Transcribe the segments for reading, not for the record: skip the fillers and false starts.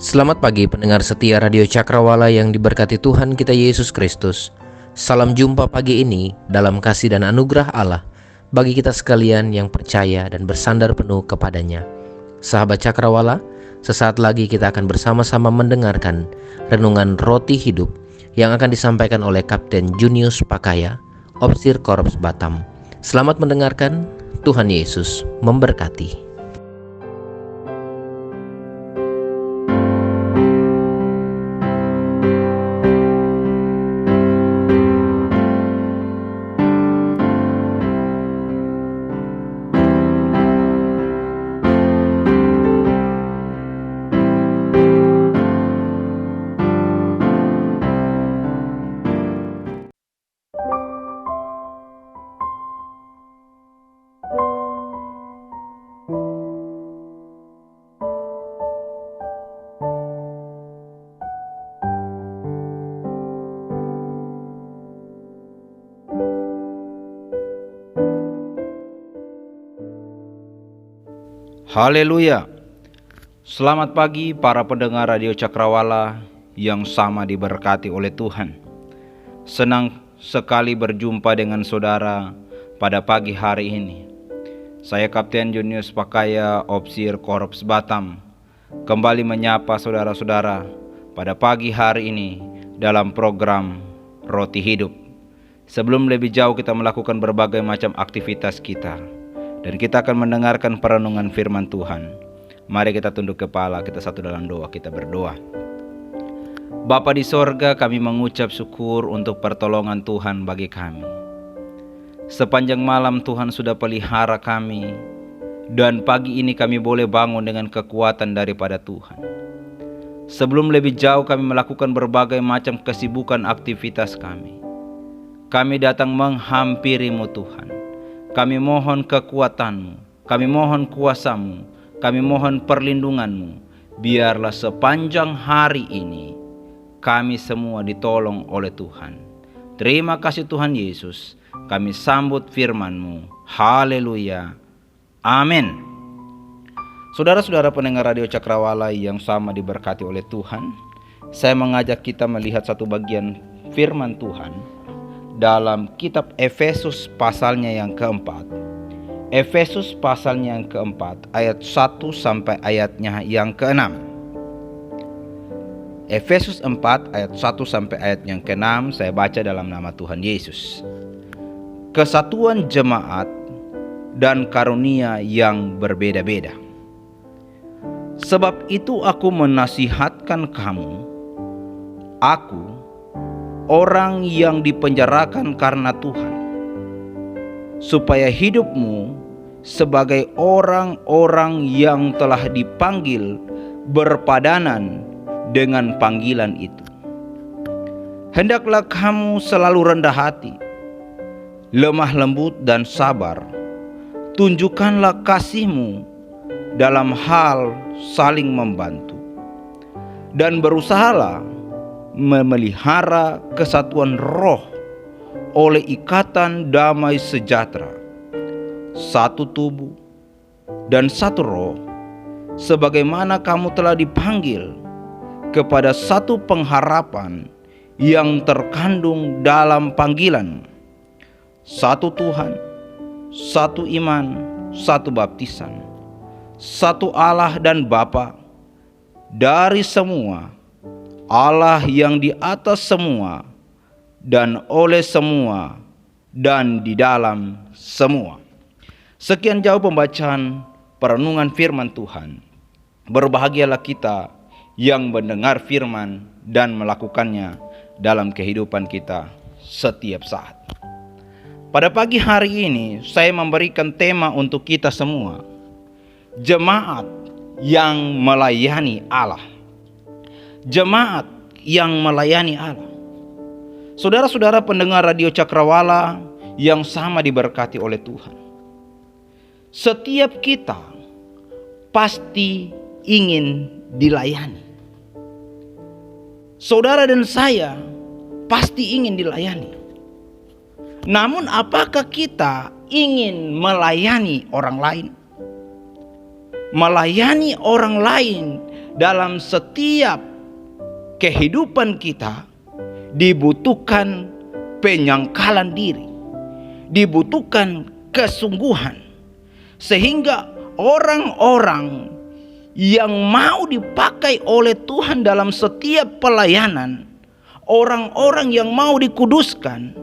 Selamat pagi pendengar setia Radio Cakrawala yang diberkati Tuhan kita Yesus Kristus. Salam jumpa pagi ini dalam kasih dan anugerah Allah bagi kita sekalian yang percaya dan bersandar penuh kepadanya. Sahabat Cakrawala, sesaat lagi kita akan bersama-sama mendengarkan renungan roti hidup yang akan disampaikan oleh Kapten Junius Pakaya, Opsir Korps Batam. Selamat mendengarkan, Tuhan Yesus memberkati. Haleluya. Selamat pagi para pendengar Radio Cakrawala yang sama diberkati oleh Tuhan. Senang sekali berjumpa dengan saudara pada pagi hari ini. Saya Kapten Junius Pakaya, Opsir Korps Batam, kembali menyapa saudara-saudara pada pagi hari ini dalam program Roti Hidup. Sebelum lebih jauh kita melakukan berbagai macam aktivitas kita, dan kita akan mendengarkan perenungan firman Tuhan. Mari kita tunduk kepala, kita satu dalam doa, kita berdoa. Bapa di sorga, kami mengucap syukur untuk pertolongan Tuhan bagi kami. Sepanjang malam Tuhan sudah pelihara kami, dan pagi ini kami boleh bangun dengan kekuatan daripada Tuhan. Sebelum lebih jauh kami melakukan berbagai macam kesibukan aktivitas kami, kami datang menghampiri-Mu Tuhan. Kami mohon kekuatan-Mu, kami mohon kuasa-Mu, kami mohon perlindungan-Mu. Biarlah sepanjang hari ini kami semua ditolong oleh Tuhan. Terima kasih Tuhan Yesus. Kami sambut firman-Mu. Haleluya. Amin. Saudara-saudara pendengar Radio Cakrawala yang sama diberkati oleh Tuhan, saya mengajak kita melihat satu bagian firman Tuhan dalam kitab Efesus pasalnya yang keempat. Efesus pasalnya yang keempat ayat 1 sampai ayatnya yang ke-6. Efesus 4 ayat 1 sampai ayat yang ke-6, saya baca dalam nama Tuhan Yesus. Kesatuan jemaat dan karunia yang berbeda-beda. Sebab itu aku menasihatkan kamu, aku orang yang dipenjarakan karena Tuhan, supaya hidupmu sebagai orang-orang yang telah dipanggil berpadanan dengan panggilan itu. Hendaklah kamu selalu rendah hati, lemah lembut dan sabar. Tunjukkanlah kasih-Mu dalam hal saling membantu, dan berusahalah memelihara kesatuan roh oleh ikatan damai sejahtera, satu tubuh dan satu roh, sebagaimana kamu telah dipanggil kepada satu pengharapan yang terkandung dalam panggilan, satu Tuhan, satu iman, satu baptisan, satu Allah dan Bapa dari semua, Allah yang di atas semua dan oleh semua dan di dalam semua. Sekian jauh pembacaan perenungan firman Tuhan. Berbahagialah kita yang mendengar firman dan melakukannya dalam kehidupan kita setiap saat. Pada pagi hari ini saya memberikan tema untuk kita semua, jemaat yang melayani Allah. Jemaat yang melayani Allah. Saudara-saudara pendengar Radio Cakrawala yang sama diberkati oleh Tuhan. Setiap kita pasti ingin dilayani. Saudara dan saya pasti ingin dilayani. Namun apakah kita ingin melayani orang lain? Melayani orang lain dalam setiap kehidupan kita dibutuhkan penyangkalan diri, dibutuhkan kesungguhan, sehingga orang-orang yang mau dipakai oleh Tuhan dalam setiap pelayanan, orang-orang yang mau dikuduskan,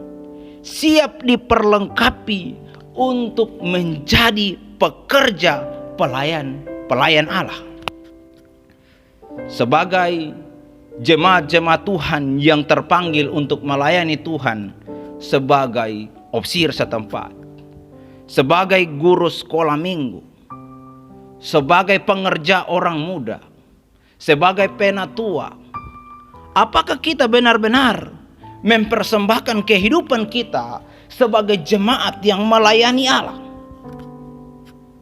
siap diperlengkapi untuk menjadi pekerja pelayan Allah. Sebagai jemaat-jemaat Tuhan yang terpanggil untuk melayani Tuhan sebagai opsir setempat, sebagai guru sekolah minggu, sebagai pengerja orang muda, sebagai penatua, apakah kita benar-benar mempersembahkan kehidupan kita sebagai jemaat yang melayani Allah?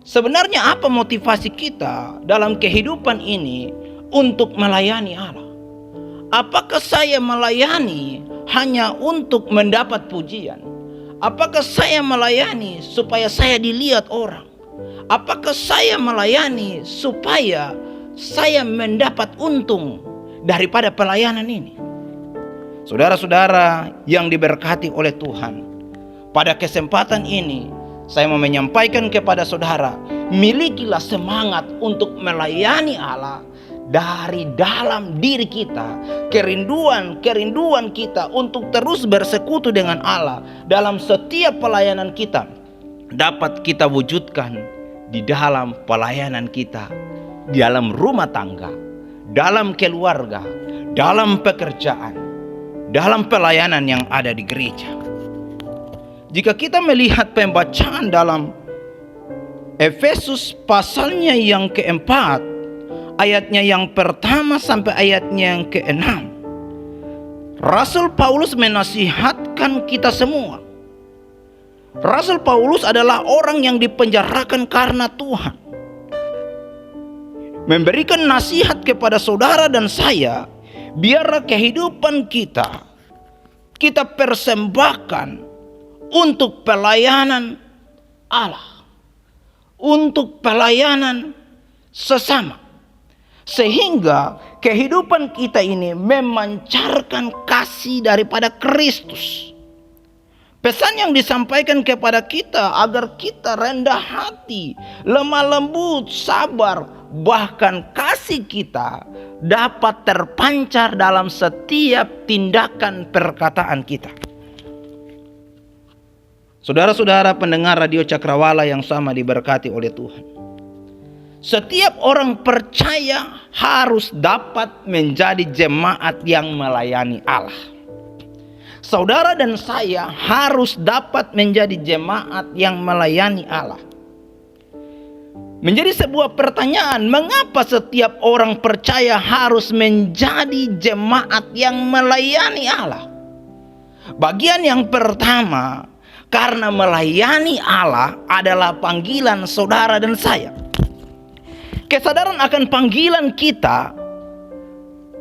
Sebenarnya apa motivasi kita dalam kehidupan ini untuk melayani Allah? Apakah saya melayani hanya untuk mendapat pujian? Apakah saya melayani supaya saya dilihat orang? Apakah saya melayani supaya saya mendapat untung daripada pelayanan ini? Saudara-saudara yang diberkati oleh Tuhan, pada kesempatan ini saya mau menyampaikan kepada saudara, milikilah semangat untuk melayani Allah dari dalam diri kita. Kerinduan kita untuk terus bersekutu dengan Allah dalam setiap pelayanan kita dapat kita wujudkan di dalam pelayanan kita, di dalam rumah tangga, dalam keluarga, dalam pekerjaan, dalam pelayanan yang ada di gereja. Jika kita melihat pembacaan dalam Efesus pasalnya yang keempat, ayatnya yang pertama sampai ayatnya yang keenam, Rasul Paulus menasihatkan kita semua. Rasul Paulus adalah orang yang dipenjarakan karena Tuhan, memberikan nasihat kepada saudara dan saya, biarlah kehidupan kita persembahkan untuk pelayanan Allah, untuk pelayanan sesama, sehingga kehidupan kita ini memancarkan kasih daripada Kristus. Pesan yang disampaikan kepada kita agar kita rendah hati, lemah lembut, sabar, bahkan kasih kita dapat terpancar dalam setiap tindakan perkataan kita. Saudara-saudara pendengar Radio Cakrawala yang sama diberkati oleh Tuhan, setiap orang percaya harus dapat menjadi jemaat yang melayani Allah. Saudara dan saya harus dapat menjadi jemaat yang melayani Allah. Menjadi sebuah pertanyaan, mengapa setiap orang percaya harus menjadi jemaat yang melayani Allah? Bagian yang pertama, karena melayani Allah adalah panggilan saudara dan saya. Kesadaran akan panggilan kita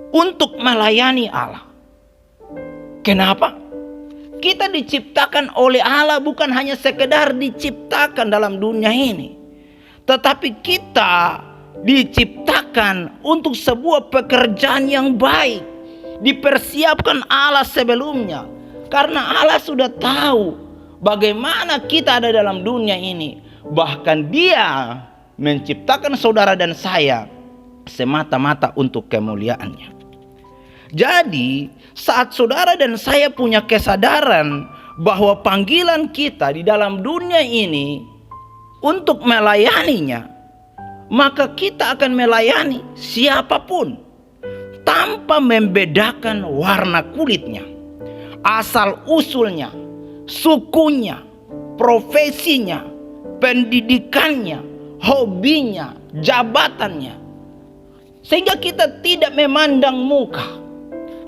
untuk melayani Allah. Kenapa? Kita diciptakan oleh Allah bukan hanya sekedar diciptakan dalam dunia ini, tetapi kita diciptakan untuk sebuah pekerjaan yang baik. Dipersiapkan Allah sebelumnya, karena Allah sudah tahu bagaimana kita ada dalam dunia ini. Bahkan Dia menciptakan saudara dan saya semata-mata untuk kemuliaannya. Jadi saat saudara dan saya punya kesadaran bahwa panggilan kita di dalam dunia ini untuk melayaninya, maka kita akan melayani siapapun tanpa membedakan warna kulitnya, asal usulnya, sukunya, profesinya, pendidikannya, hobinya, jabatannya. Sehingga kita tidak memandang muka.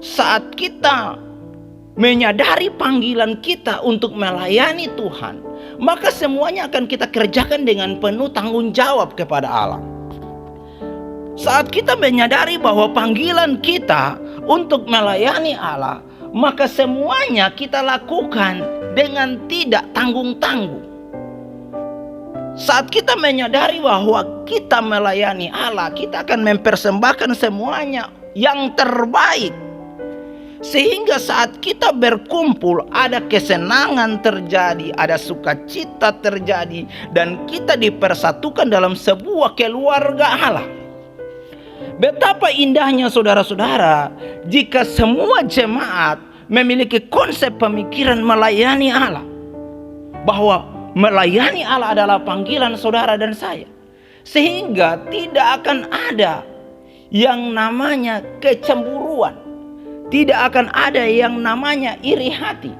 Saat kita menyadari panggilan kita untuk melayani Tuhan, maka semuanya akan kita kerjakan dengan penuh tanggung jawab kepada Allah. Saat kita menyadari bahwa panggilan kita untuk melayani Allah, maka semuanya kita lakukan dengan tidak tanggung-tanggung. Saat kita menyadari bahwa kita melayani Allah, kita akan mempersembahkan semuanya yang terbaik. Sehingga saat kita berkumpul, ada kesenangan terjadi, ada sukacita terjadi, dan kita dipersatukan dalam sebuah keluarga Allah. Betapa indahnya saudara-saudara jika semua jemaat memiliki konsep pemikiran melayani Allah, bahwa melayani Allah adalah panggilan saudara dan saya. Sehingga tidak akan ada yang namanya kecemburuan, tidak akan ada yang namanya iri hati,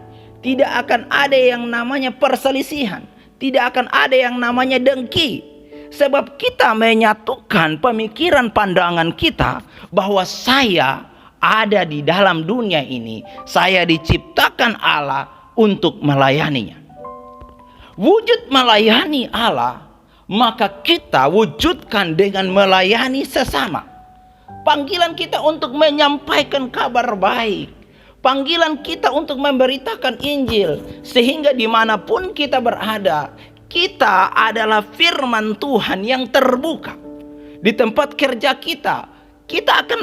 tidak akan ada yang namanya perselisihan, tidak akan ada yang namanya dengki. Sebab kita menyatukan pemikiran pandangan kita bahwa saya ada di dalam dunia ini, saya diciptakan Allah untuk melayaninya. Wujud melayani Allah, maka kita wujudkan dengan melayani sesama. Panggilan kita untuk menyampaikan kabar baik, panggilan kita untuk memberitakan Injil, sehingga dimanapun kita berada, kita adalah firman Tuhan yang terbuka. Di tempat kerja kita, kita akan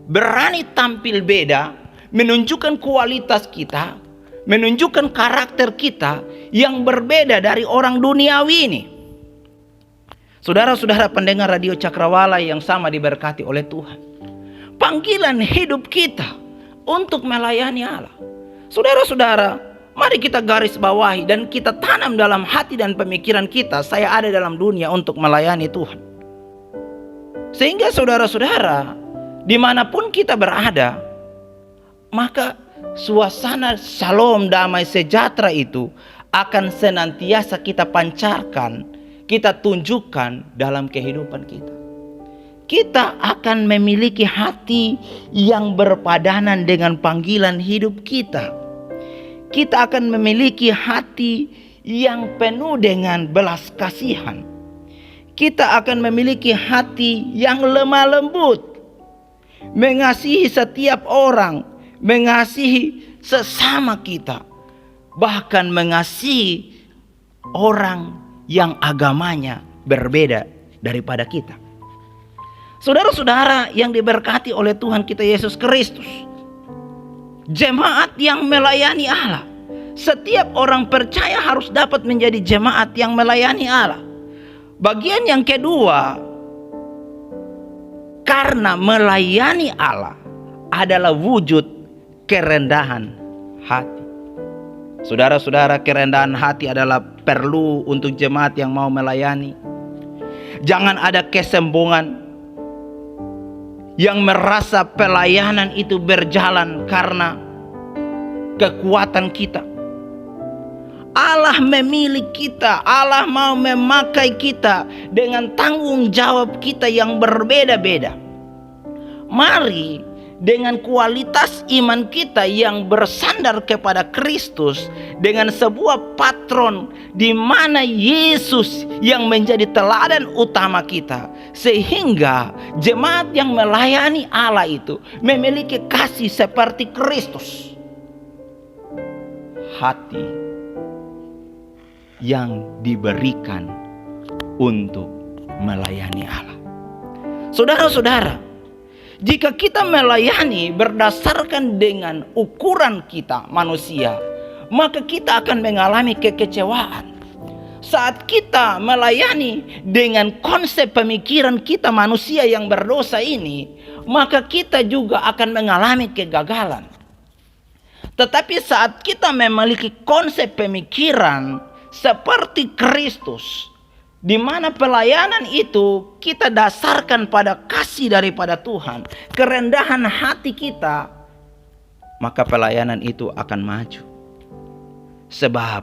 berani tampil beda, menunjukkan kualitas kita, menunjukkan karakter kita yang berbeda dari orang duniawi ini. Saudara-saudara pendengar Radio Cakrawala yang sama diberkati oleh Tuhan, panggilan hidup kita untuk melayani Allah. Saudara-saudara, mari kita garis bawahi dan kita tanam dalam hati dan pemikiran kita, saya ada dalam dunia untuk melayani Tuhan. Sehingga saudara-saudara, dimanapun kita berada, maka suasana shalom, damai sejahtera itu akan senantiasa kita pancarkan, kita tunjukkan dalam kehidupan kita. Kita akan memiliki hati yang berpadanan dengan panggilan hidup kita. Kita akan memiliki hati yang penuh dengan belas kasihan. Kita akan memiliki hati yang lemah lembut, mengasihi setiap orang, mengasihi sesama kita, bahkan mengasihi orang yang agamanya berbeda daripada kita. Saudara-saudara yang diberkati oleh Tuhan kita Yesus Kristus, jemaat yang melayani Allah, setiap orang percaya harus dapat menjadi jemaat yang melayani Allah. Bagian yang kedua, karena melayani Allah adalah wujud kerendahan hati. Saudara-saudara, kerendahan hati adalah perlu untuk jemaat yang mau melayani. Jangan ada kesombongan yang merasa pelayanan itu berjalan karena kekuatan kita. Allah memilih kita, Allah mau memakai kita dengan tanggung jawab kita yang berbeda-beda. Mari dengan kualitas iman kita yang bersandar kepada Kristus, dengan sebuah patron di mana Yesus yang menjadi teladan utama kita, sehingga jemaat yang melayani Allah itu memiliki kasih seperti Kristus. Hati yang diberikan untuk melayani Allah. Saudara-saudara, jika kita melayani berdasarkan dengan ukuran kita manusia, maka kita akan mengalami kekecewaan. Saat kita melayani dengan konsep pemikiran kita manusia yang berdosa ini, maka kita juga akan mengalami kegagalan. Tetapi saat kita memiliki konsep pemikiran seperti Kristus, di mana pelayanan itu kita dasarkan pada kasih daripada Tuhan, kerendahan hati kita, maka pelayanan itu akan maju. Sebab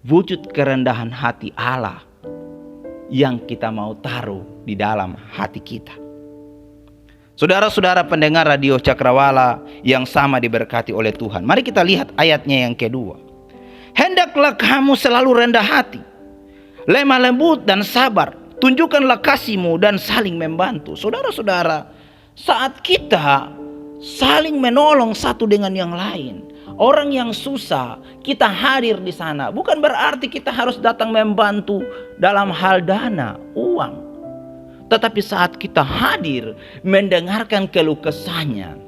wujud kerendahan hati Allah yang kita mau taruh di dalam hati kita. Saudara-saudara pendengar Radio Cakrawala yang sama diberkati oleh Tuhan, mari kita lihat ayatnya yang kedua. Hendaklah kamu selalu rendah hati, lemah lembut dan sabar. Tunjukkanlah kasihmu dan saling membantu. Saudara-saudara, saat kita saling menolong satu dengan yang lain, orang yang susah, kita hadir di sana. Bukan berarti kita harus datang membantu dalam hal dana, uang. Tetapi saat kita hadir mendengarkan keluh kesahnya,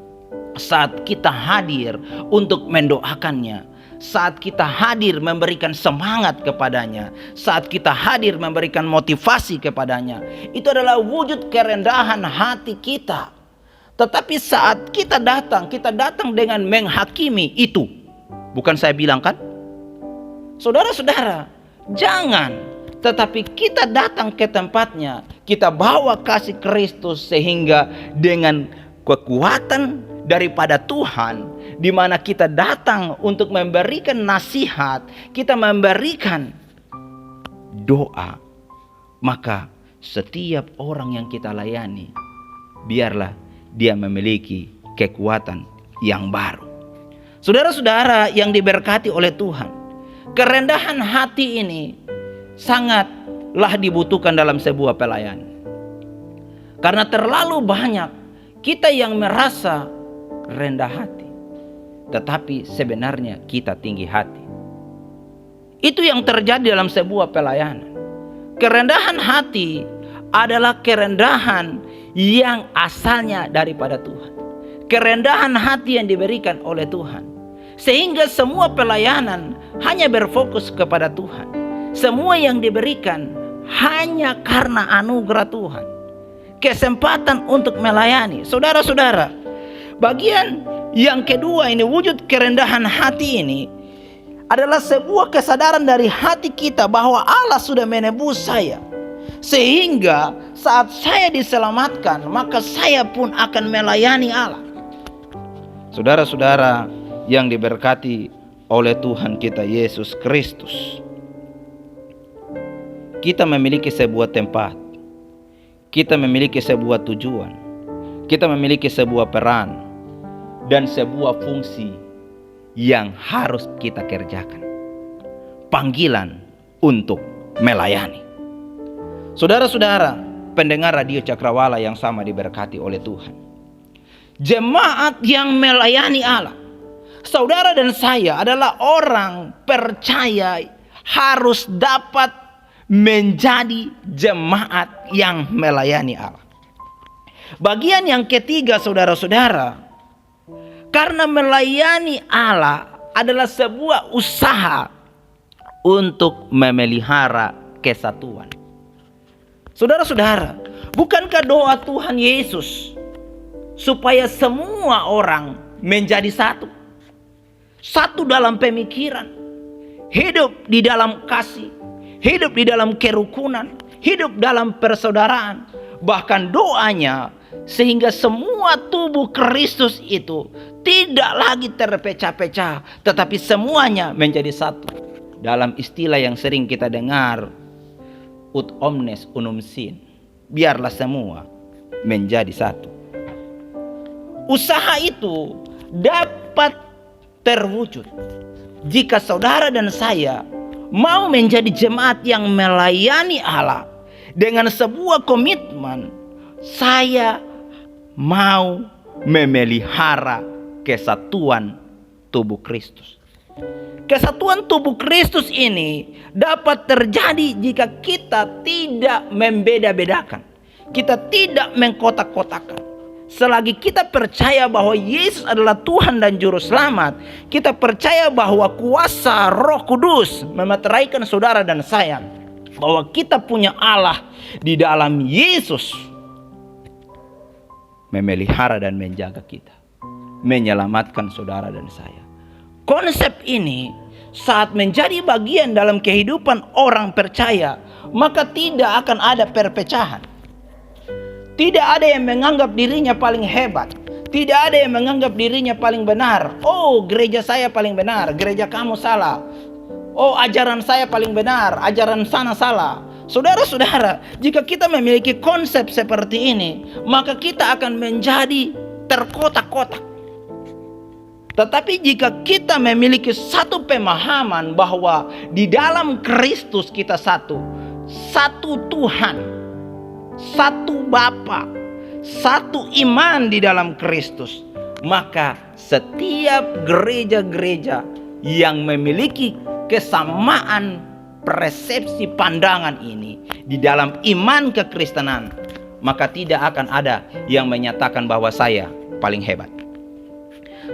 saat kita hadir untuk mendoakannya, saat kita hadir memberikan semangat kepadanya, saat kita hadir memberikan motivasi kepadanya, itu adalah wujud kerendahan hati kita. Tetapi saat kita datang dengan menghakimi itu. Bukan saya bilang kan? Saudara-saudara, jangan. Tetapi kita datang ke tempatnya, kita bawa kasih Kristus sehingga dengan kekuatan daripada Tuhan, di mana kita datang untuk memberikan nasihat, kita memberikan doa, maka setiap orang yang kita layani, biarlah dia memiliki kekuatan yang baru. Saudara-saudara yang diberkati oleh Tuhan, kerendahan hati ini sangatlah dibutuhkan dalam sebuah pelayanan. Karena terlalu banyak kita yang merasa rendah hati, tetapi sebenarnya kita tinggi hati. Itu yang terjadi dalam sebuah pelayanan. Kerendahan hati adalah kerendahan yang asalnya daripada Tuhan. Kerendahan hati yang diberikan oleh Tuhan. Sehingga semua pelayanan hanya berfokus kepada Tuhan. Semua yang diberikan hanya karena anugerah Tuhan. Kesempatan untuk melayani. Saudara-saudara, bagian yang kedua ini, wujud kerendahan hati ini adalah sebuah kesadaran dari hati kita bahwa Allah sudah menebus saya. Sehingga saat saya diselamatkan, maka saya pun akan melayani Allah. Saudara-saudara yang diberkati oleh Tuhan kita Yesus Kristus, kita memiliki sebuah tempat, kita memiliki sebuah tujuan, kita memiliki sebuah peran dan sebuah fungsi yang harus kita kerjakan. Panggilan untuk melayani. Saudara-saudara pendengar Radio Cakrawala yang sama diberkati oleh Tuhan, jemaat yang melayani Allah, saudara dan saya adalah orang percaya harus dapat menjadi jemaat yang melayani Allah. Bagian yang ketiga, saudara-saudara, karena melayani Allah adalah sebuah usaha untuk memelihara kesatuan. Saudara-saudara, bukankah doa Tuhan Yesus supaya semua orang menjadi satu? Satu dalam pemikiran, hidup di dalam kasih, hidup di dalam kerukunan, hidup dalam persaudaraan. Bahkan doanya sehingga semua tubuh Kristus itu tidak lagi terpecah-pecah, tetapi semuanya menjadi satu. Dalam istilah yang sering kita dengar, ut omnes unum sin, biarlah semua menjadi satu. Usaha itu dapat terwujud jika saudara dan saya mau menjadi jemaat yang melayani Allah dengan sebuah komitmen, saya mau memelihara kesatuan tubuh Kristus. Kesatuan tubuh Kristus ini dapat terjadi jika kita tidak membeda-bedakan, kita tidak mengkotak-kotakan. Selagi kita percaya bahwa Yesus adalah Tuhan dan Juru Selamat, kita percaya bahwa kuasa Roh Kudus memeteraikan saudara dan saya, bahwa kita punya Allah di dalam Yesus, memelihara dan menjaga kita, menyelamatkan saudara dan saya. Konsep ini saat menjadi bagian dalam kehidupan orang percaya, maka tidak akan ada perpecahan. Tidak ada yang menganggap dirinya paling hebat. Tidak ada yang menganggap dirinya paling benar. Oh, gereja saya paling benar, gereja kamu salah. Oh, ajaran saya paling benar, ajaran sana salah. Saudara-saudara, jika kita memiliki konsep seperti ini, maka kita akan menjadi terkotak-kotak. Tetapi jika kita memiliki satu pemahaman bahwa di dalam Kristus kita satu Tuhan, satu Bapa, satu iman di dalam Kristus, maka setiap gereja-gereja yang memiliki kesamaan persepsi pandangan ini di dalam iman kekristenan, maka tidak akan ada yang menyatakan bahwa saya paling hebat.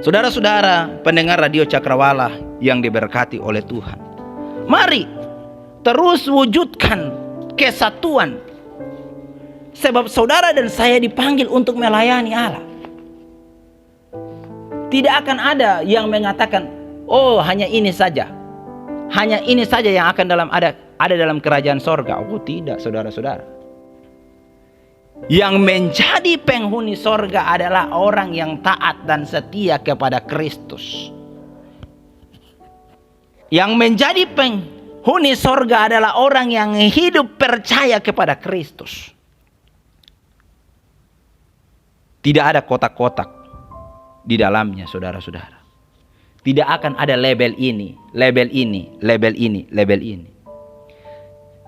Saudara-saudara pendengar Radio Cakrawala yang diberkati oleh Tuhan, mari terus wujudkan kesatuan, sebab saudara dan saya dipanggil untuk melayani Allah. Tidak akan ada yang mengatakan, oh hanya ini saja yang akan ada dalam kerajaan sorga. Oh tidak, saudara-saudara. Yang menjadi penghuni sorga adalah orang yang taat dan setia kepada Kristus. Yang menjadi penghuni sorga adalah orang yang hidup percaya kepada Kristus. Tidak ada kotak-kotak di dalamnya, saudara-saudara. Tidak akan ada label ini, label ini, label ini, label ini.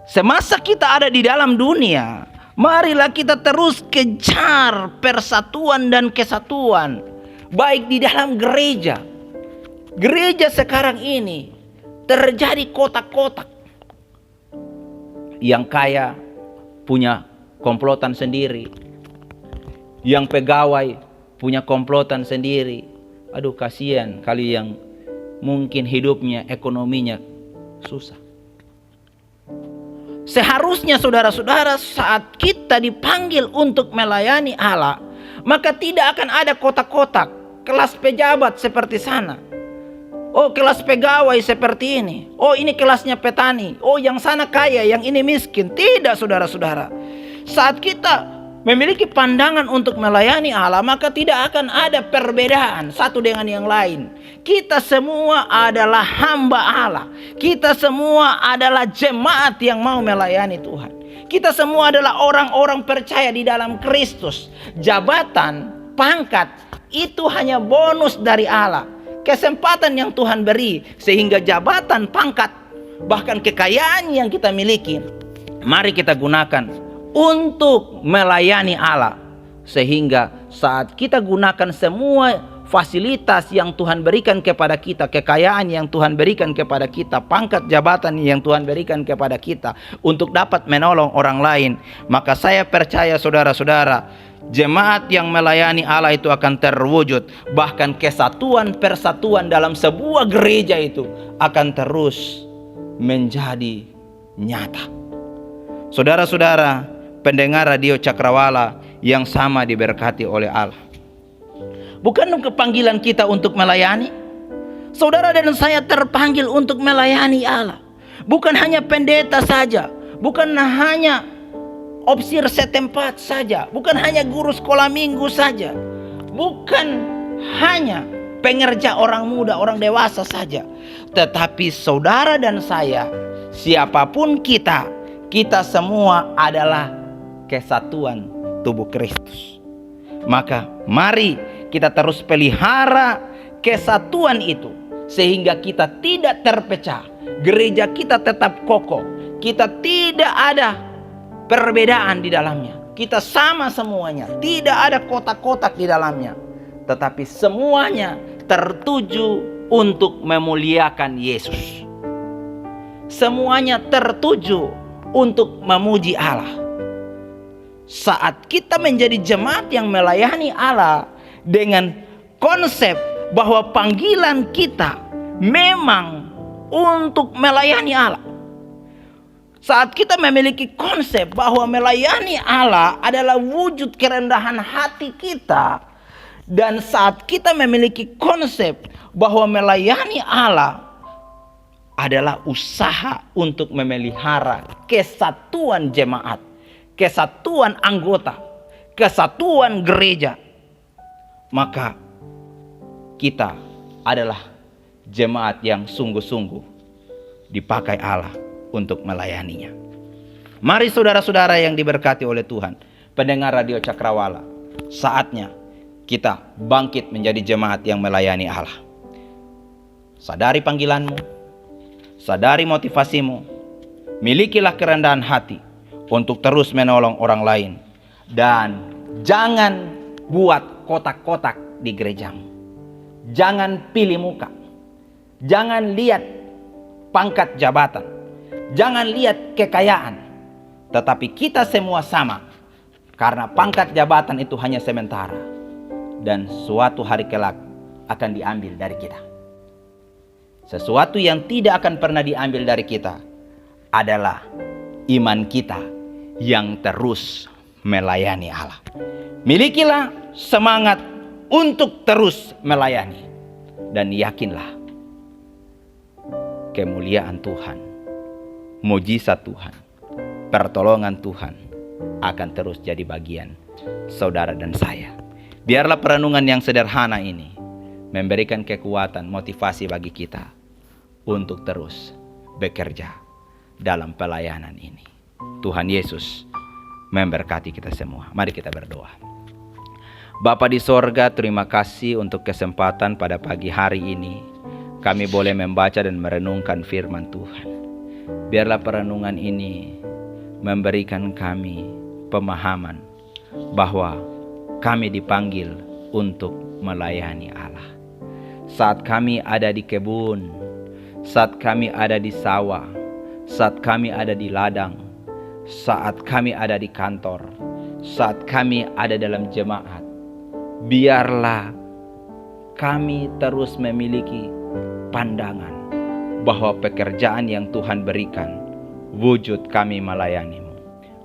Semasa kita ada di dalam dunia, marilah kita terus kejar persatuan dan kesatuan. Baik di dalam gereja. Gereja sekarang ini terjadi kotak-kotak. Yang kaya punya komplotan sendiri. Yang pegawai punya komplotan sendiri. Aduh kasihan kali yang mungkin hidupnya, ekonominya susah. Seharusnya saudara-saudara saat kita dipanggil untuk melayani Allah, maka tidak akan ada kotak-kotak, kelas pejabat seperti sana. Oh kelas pegawai seperti ini. Oh ini kelasnya petani. Oh yang sana kaya, yang ini miskin. Tidak saudara-saudara. Saat kita memiliki pandangan untuk melayani Allah, maka tidak akan ada perbedaan satu dengan yang lain. Kita semua adalah hamba Allah. Kita semua adalah jemaat yang mau melayani Tuhan. Kita semua adalah orang-orang percaya di dalam Kristus. Jabatan, pangkat, itu hanya bonus dari Allah. Kesempatan yang Tuhan beri, sehingga jabatan, pangkat, bahkan kekayaan yang kita miliki, mari kita gunakan untuk melayani Allah. Sehingga saat kita gunakan semua fasilitas yang Tuhan berikan kepada kita, kekayaan yang Tuhan berikan kepada kita, pangkat jabatan yang Tuhan berikan kepada kita untuk dapat menolong orang lain, maka saya percaya saudara-saudara, jemaat yang melayani Allah itu akan terwujud. Bahkan kesatuan persatuan dalam sebuah gereja itu akan terus menjadi nyata. Saudara-saudara pendengar Radio Cakrawala yang sama diberkati oleh Allah, bukan kepanggilan kita untuk melayani? Saudara dan saya terpanggil untuk melayani Allah. Bukan hanya pendeta saja, bukan hanya opsir setempat saja, bukan hanya guru sekolah minggu saja, bukan hanya pengerja orang muda, orang dewasa saja, tetapi saudara dan saya, siapapun kita semua adalah kesatuan tubuh Kristus. Maka mari kita terus pelihara kesatuan itu, sehingga kita tidak terpecah. Gereja kita tetap kokoh. Kita tidak ada perbedaan di dalamnya. Kita sama semuanya. Tidak ada kotak-kotak di dalamnya. Tetapi semuanya tertuju untuk memuliakan Yesus. Semuanya tertuju untuk memuji Allah. Saat kita menjadi jemaat yang melayani Allah dengan konsep bahwa panggilan kita memang untuk melayani Allah. Saat kita memiliki konsep bahwa melayani Allah adalah wujud kerendahan hati kita, dan saat kita memiliki konsep bahwa melayani Allah adalah usaha untuk memelihara kesatuan jemaat, kesatuan anggota, kesatuan gereja, maka kita adalah jemaat yang sungguh-sungguh dipakai Allah untuk melayaninya. Mari saudara-saudara yang diberkati oleh Tuhan, pendengar Radio Cakrawala, saatnya kita bangkit menjadi jemaat yang melayani Allah. Sadari panggilanmu, sadari motivasimu, milikilah kerendahan hati untuk terus menolong orang lain, dan jangan buat kotak-kotak di gerejamu. Jangan pilih muka, jangan lihat pangkat jabatan, jangan lihat kekayaan, tetapi kita semua sama, karena pangkat jabatan itu hanya sementara dan suatu hari kelak akan diambil dari kita. Sesuatu yang tidak akan pernah diambil dari kita adalah iman kita yang terus melayani Allah. Milikilah semangat untuk terus melayani, dan yakinlah kemuliaan Tuhan, mujizat Tuhan, pertolongan Tuhan akan terus jadi bagian saudara dan saya. Biarlah perenungan yang sederhana ini memberikan kekuatan, motivasi bagi kita untuk terus bekerja dalam pelayanan ini. Tuhan Yesus memberkati kita semua. Mari kita berdoa. Bapa di sorga, terima kasih untuk kesempatan pada pagi hari ini kami boleh membaca dan merenungkan firman Tuhan. Biarlah perenungan ini memberikan kami pemahaman bahwa kami dipanggil untuk melayani Allah. Saat kami ada di kebun, saat kami ada di sawah, saat kami ada di ladang, saat kami ada di kantor, saat kami ada dalam jemaat, biarlah kami terus memiliki pandangan bahwa pekerjaan yang Tuhan berikan, wujud kami melayani-Mu.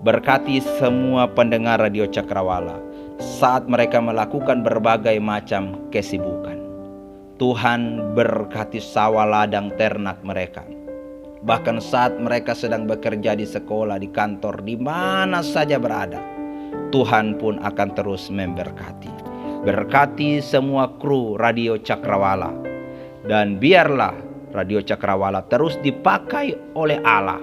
Berkati semua pendengar Radio Cakrawala saat mereka melakukan berbagai macam kesibukan. Tuhan berkati sawah ladang ternak mereka. Bahkan saat mereka sedang bekerja di sekolah, di kantor, di mana saja berada, Tuhan pun akan terus memberkati. Berkati semua kru Radio Cakrawala, dan biarlah Radio Cakrawala terus dipakai oleh Allah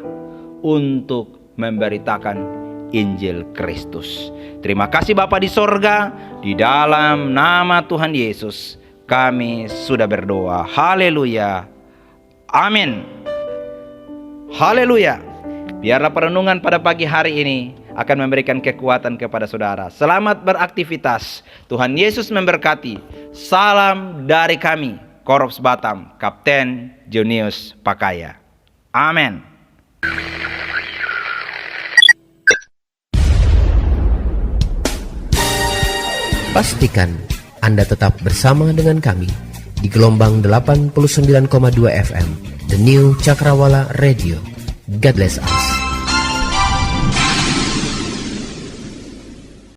untuk memberitakan Injil Kristus. Terima kasih Bapa di sorga, di dalam nama Tuhan Yesus kami sudah berdoa. Haleluya. Amin. Haleluya. Biarlah perenungan pada pagi hari ini akan memberikan kekuatan kepada saudara. Selamat beraktivitas. Tuhan Yesus memberkati. Salam dari kami, Korps Batam, Kapten Junius Pakaya. Amin. Pastikan Anda tetap bersama dengan kami di gelombang 89,2 FM, The New Cakrawala Radio. God bless us.